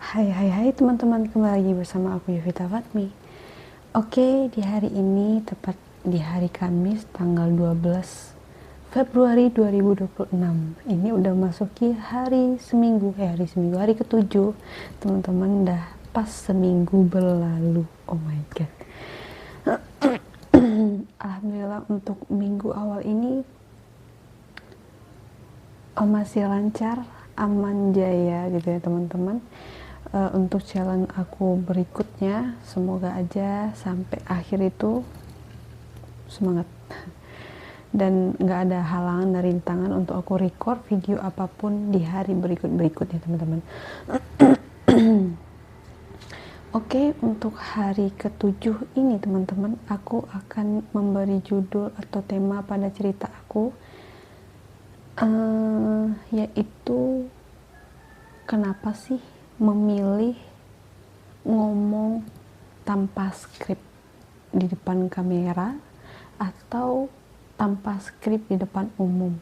Hai teman-teman, kembali lagi bersama aku Yovita Fatmi. Oke, di hari ini tepat di hari Kamis tanggal 12 Februari 2026. Ini udah masuki hari ketujuh. Teman-teman, udah pas seminggu berlalu. Oh my god. Alhamdulillah untuk minggu awal ini masih lancar, aman jaya gitu ya teman-teman. Untuk challenge aku berikutnya, semoga aja sampai akhir itu semangat dan nggak ada halangan dari tangan untuk aku record video apapun di hari berikutnya teman-teman. Oke, untuk hari ketujuh ini teman-teman, aku akan memberi judul atau tema pada cerita aku, yaitu kenapa sih memilih ngomong tanpa skrip di depan kamera atau tanpa skrip di depan umum.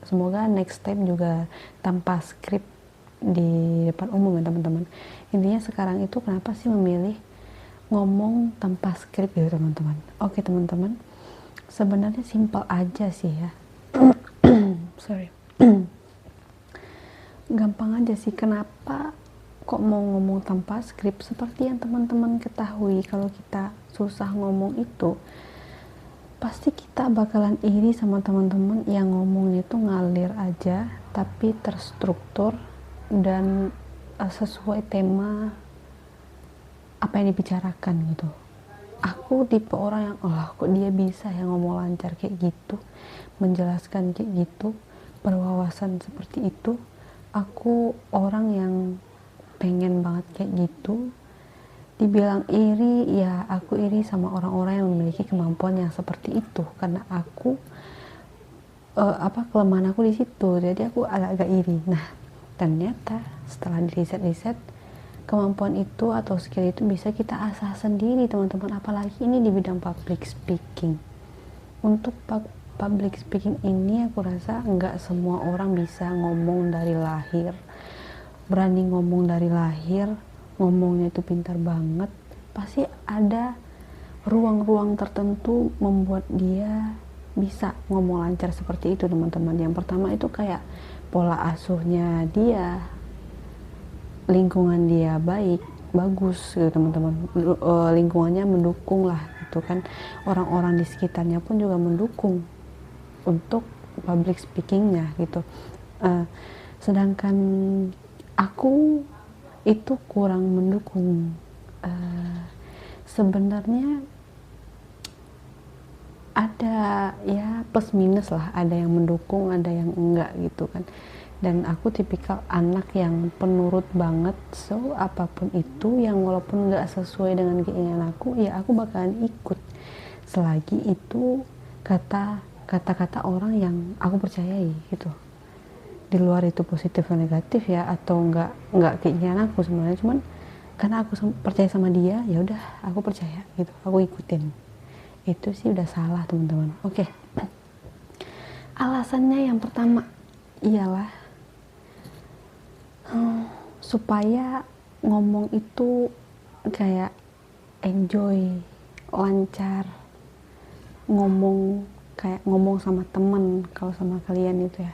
Semoga next time juga tanpa skrip di depan umum ya teman-teman. Intinya sekarang itu kenapa sih memilih ngomong tanpa skrip gitu teman-teman. Oke teman-teman, sebenarnya simpel aja sih ya. Sorry. Gampang aja sih, kenapa kok mau ngomong tanpa skrip. Seperti yang teman-teman ketahui, kalau kita susah ngomong itu pasti kita bakalan iri sama teman-teman yang ngomongnya itu ngalir aja tapi terstruktur dan sesuai tema apa yang dibicarakan gitu. Aku tipe orang yang kok dia bisa ya ngomong lancar kayak gitu, menjelaskan kayak gitu, berwawasan seperti itu. Aku orang yang pengen banget kayak gitu. Dibilang iri, ya aku iri sama orang-orang yang memiliki kemampuan yang seperti itu, karena aku kelemahan aku di situ, jadi aku agak-agak iri. Nah, ternyata setelah di riset kemampuan itu atau skill itu bisa kita asah sendiri teman-teman, apalagi ini di bidang public speaking. Untuk public speaking ini aku rasa nggak semua orang bisa ngomong dari lahir, berani ngomong dari lahir, ngomongnya itu pintar banget. Pasti ada ruang-ruang tertentu membuat dia bisa ngomong lancar seperti itu teman-teman. Yang pertama itu kayak pola asuhnya dia, lingkungan dia bagus gitu teman-teman. Lingkungannya mendukung lah gitu kan, orang-orang di sekitarnya pun juga mendukung untuk public speakingnya gitu. Sedangkan aku itu kurang mendukung. Sebenarnya ada ya plus minus lah, ada yang mendukung, ada yang enggak gitu kan. Dan aku tipikal anak yang penurut banget, so apapun itu yang walaupun nggak sesuai dengan keinginan aku, ya aku bakalan ikut selagi itu kata-kata orang yang aku percayai gitu. Di luar itu positif atau negatif ya, atau nggak keinginan aku sebenarnya, cuman karena aku percaya sama dia, ya udah aku percaya gitu, aku ikutin. Itu sih udah salah teman-teman. Oke. Alasannya yang pertama ialah supaya ngomong itu kayak enjoy, lancar, ngomong kayak ngomong sama temen kalau sama kalian itu ya.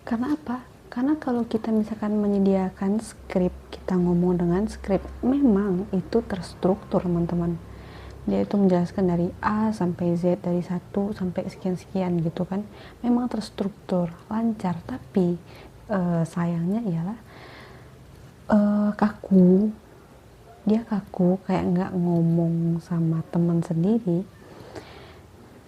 Karena apa? Karena kalau kita misalkan menyediakan skrip, kita ngomong dengan skrip, memang itu terstruktur teman-teman. Dia itu menjelaskan dari A sampai Z, dari 1 sampai sekian-sekian gitu kan. Memang terstruktur, lancar, tapi sayangnya ialah kaku. Dia kaku, kayak nggak ngomong sama teman sendiri,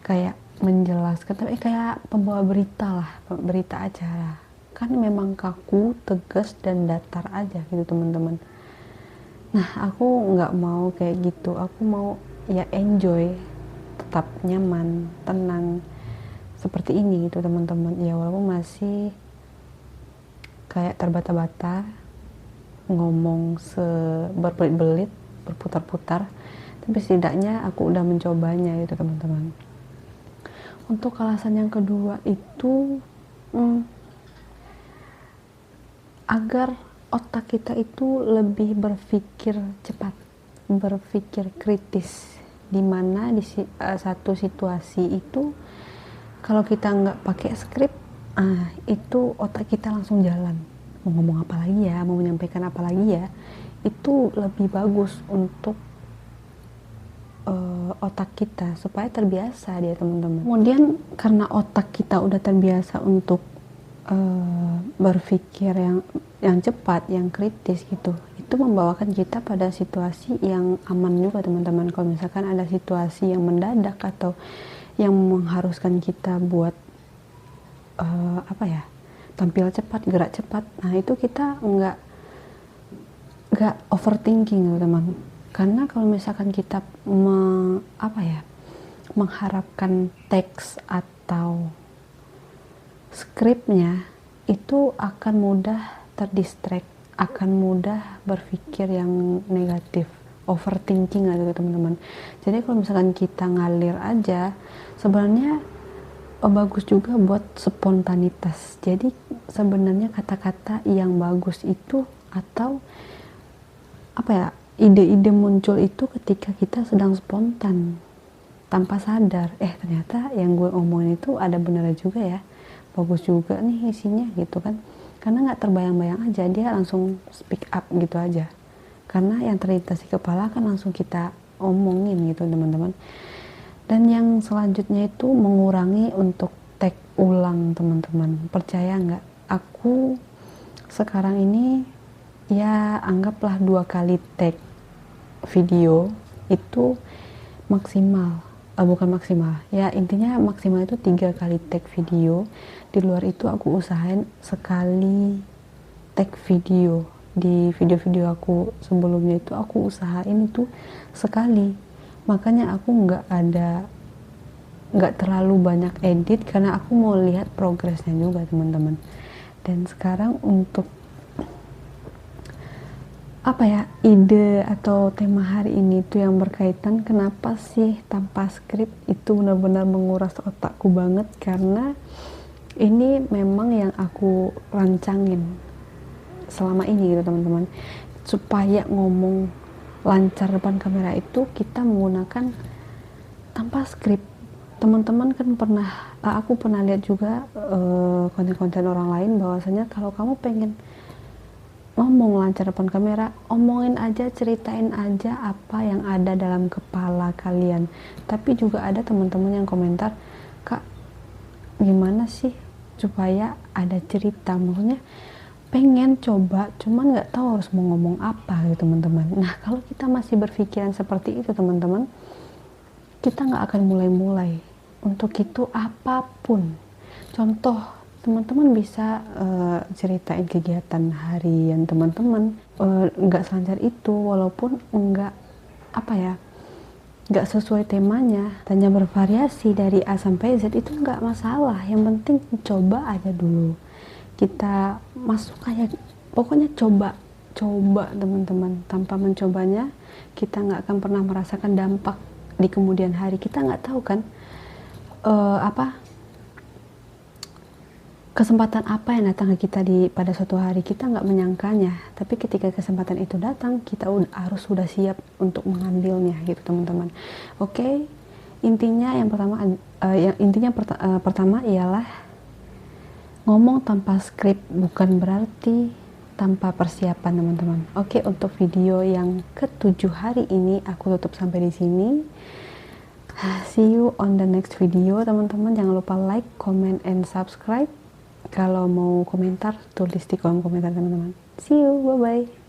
kayak menjelaskan, tapi kayak pembawa berita lah, berita acara kan, memang kaku, tegas, dan datar aja gitu teman-teman. Nah, aku nggak mau kayak gitu. Aku mau ya enjoy, tetap nyaman, tenang seperti ini gitu teman-teman. Ya walaupun masih kayak terbata-bata, ngomong berbelit-belit, berputar-putar, tapi setidaknya aku udah mencobanya gitu teman-teman. Untuk alasan yang kedua itu agar otak kita itu lebih berpikir cepat, berpikir kritis, dimana di satu situasi itu kalau kita nggak pakai skrip, itu otak kita langsung jalan, mau ngomong apa lagi ya, mau menyampaikan apa lagi ya, itu lebih bagus untuk otak kita supaya terbiasa dia, teman-teman. Kemudian karena otak kita udah terbiasa untuk berpikir yang cepat, yang kritis gitu, itu membawakan kita pada situasi yang aman juga, teman-teman. Kalau misalkan ada situasi yang mendadak atau yang mengharuskan kita buat tampil cepat, gerak cepat, nah itu kita nggak overthinking, teman-teman. Karena kalau misalkan kita mengharapkan teks atau skripnya, itu akan mudah terdistract, akan mudah berpikir yang negatif, overthinking lah gitu, teman-teman. Jadi kalau misalkan kita ngalir aja, sebenarnya bagus juga buat spontanitas. Jadi sebenarnya kata-kata yang bagus itu atau ide-ide muncul itu ketika kita sedang spontan, tanpa sadar, ternyata yang gue omongin itu ada benernya juga ya, bagus juga nih isinya gitu kan. Karena nggak terbayang-bayang aja, dia langsung speak up gitu aja, karena yang terlintas di kepala kan langsung kita omongin gitu, teman-teman. Dan yang selanjutnya itu mengurangi untuk take ulang, teman-teman. Percaya nggak, aku sekarang ini ya anggaplah 2 kali take video itu maksimal, bukan maksimal ya, intinya maksimal itu 3 kali take video. Di luar itu aku usahain sekali take video. Di video-video aku sebelumnya itu aku usahain itu sekali, makanya aku nggak terlalu banyak edit karena aku mau lihat progresnya juga, teman-teman. Dan sekarang untuk ide atau tema hari ini tuh yang berkaitan kenapa sih tanpa skrip, itu benar-benar menguras otakku banget, karena ini memang yang aku rancangin selama ini gitu, teman-teman. Supaya ngomong lancar depan kamera itu kita menggunakan tanpa skrip. Teman-teman kan aku pernah lihat juga konten-konten orang lain bahwasanya kalau kamu pengen ngomong lancar depan kamera, omongin aja, ceritain aja apa yang ada dalam kepala kalian. Tapi juga ada teman-teman yang komentar, "Kak, gimana sih supaya ada cerita?" Maksudnya pengen coba, cuman nggak tahu harus mau ngomong apa gitu, teman-teman. Nah, kalau kita masih berpikiran seperti itu, teman-teman, kita nggak akan mulai-mulai. Untuk itu apapun, contoh, teman-teman bisa ceritain kegiatan harian teman-teman, nggak selancar itu, walaupun nggak sesuai temanya, hanya bervariasi dari A sampai Z, itu nggak masalah. Yang penting coba aja dulu, kita masuk aja, pokoknya coba teman-teman. Tanpa mencobanya kita nggak akan pernah merasakan dampak di kemudian hari. Kita nggak tahu kan kesempatan apa yang datang ke kita pada suatu hari, kita nggak menyangkanya. Tapi ketika kesempatan itu datang, kita harus sudah siap untuk mengambilnya gitu, teman-teman. Oke, intinya pertama ialah ngomong tanpa skrip bukan berarti tanpa persiapan, teman-teman. Oke, untuk video yang ke-7 hari ini aku tutup sampai di sini. See you on the next video, teman-teman. Jangan lupa like, comment, and subscribe. Kalau mau komentar, tulis di kolom komentar, teman-teman. See you, bye-bye.